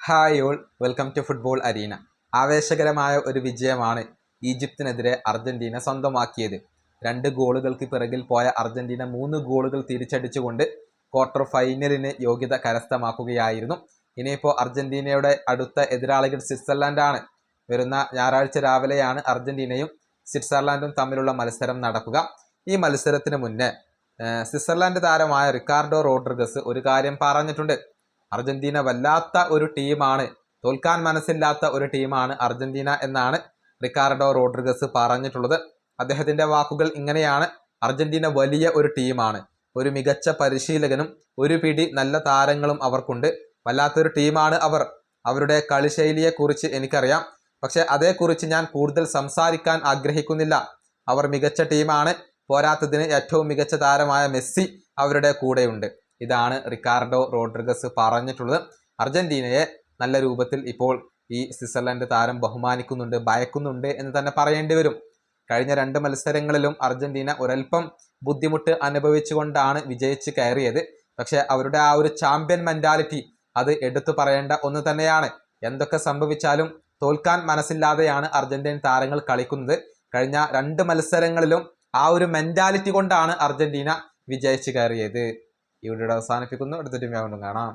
Hi all, welcome to football arena. ആവേശകരമായ ഒരു വിജയമാണ് ഈജിപ്തിനെതിരെ അർജന്റീന സ്വന്തമാക്കിയത്. 2 ഗോളുകൾക്ക് പിറകിൽ പോയ അർജന്റീന 3 ഗോളുകൾ തിരിച്ചടിച്ചുകൊണ്ട് ക്വാർട്ടർ ഫൈനലിന് യോഗ്യത കരസ്ഥമാക്കുകയായിരുന്നു. ഇനിയിപ്പോൾ അർജന്റീനയുടെ അടുത്ത എതിരാളികൾ സ്വിറ്റ്സർലൻഡാണ്. വരുന്ന ഞായറാഴ്ച രാവിലെയാണ് അർജന്റീനയും സ്വിറ്റ്സർലൻഡും തമ്മിലുള്ള മത്സരം നടക്കുക. ഈ മത്സരത്തിന് മുന്നേ സ്വിറ്റ്സർലൻഡ് താരമായ റിക്കാർഡോ റോഡ്രിഗസ് ഒരു കാര്യം പറഞ്ഞിട്ടുണ്ട്. അർജന്റീന വല്ലാത്ത ഒരു ടീമാണ്, തോൽക്കാൻ മനസ്സില്ലാത്ത ഒരു ടീമാണ് അർജന്റീന എന്നാണ് റിക്കാർഡോ റോഡ്രിഗസ് പറഞ്ഞിട്ടുള്ളത്. അദ്ദേഹത്തിന്റെ വാക്കുകൾ ഇങ്ങനെയാണ്: അർജന്റീന വലിയ ഒരു ടീമാണ്, ഒരു മികച്ച പരിശീലകനും ഒരു പിടി നല്ല താരങ്ങളും അവർക്കുണ്ട്. വല്ലാത്തൊരു ടീമാണ് അവർ. അവരുടെ കളിശൈലിയെക്കുറിച്ച് എനിക്കറിയാം, പക്ഷെ അതേക്കുറിച്ച് ഞാൻ കൂടുതൽ സംസാരിക്കാൻ ആഗ്രഹിക്കുന്നില്ല. അവർ മികച്ച ടീമാണ്. പോരാത്തതിന് ഏറ്റവും മികച്ച താരമായ മെസ്സി അവരുടെ കൂടെയുണ്ട്. ഇതാണ് റിക്കാർഡോ റോഡ്രിഗസ് പറഞ്ഞിട്ടുള്ളത്. അർജന്റീനയെ നല്ല രൂപത്തിൽ ഇപ്പോൾ ഈ സ്വിറ്റ്സർലൻഡ് താരം ബഹുമാനിക്കുന്നുണ്ട്, ഭയക്കുന്നുണ്ട് എന്ന് തന്നെ പറയേണ്ടി വരും. കഴിഞ്ഞ 2 മത്സരങ്ങളിലും അർജന്റീന ഒരൽപ്പം ബുദ്ധിമുട്ട് അനുഭവിച്ചുകൊണ്ടാണ് വിജയിച്ച് കയറിയത്. പക്ഷെ അവരുടെ ആ ഒരു ചാമ്പ്യൻ മെന്റാലിറ്റി അത് എടുത്തു പറയേണ്ട ഒന്ന് തന്നെയാണ്. എന്തൊക്കെ സംഭവിച്ചാലും തോൽക്കാൻ മനസ്സില്ലാതെയാണ് അർജന്റീൻ താരങ്ങൾ കളിക്കുന്നത്. കഴിഞ്ഞ 2 മത്സരങ്ങളിലും ആ ഒരു മെന്റാലിറ്റി കൊണ്ടാണ് അർജന്റീന വിജയിച്ച് കയറിയത്. ഈ വീഡിയോ അവസാനിപ്പിക്കുന്നു. അടുത്ത ടീം കാണാം.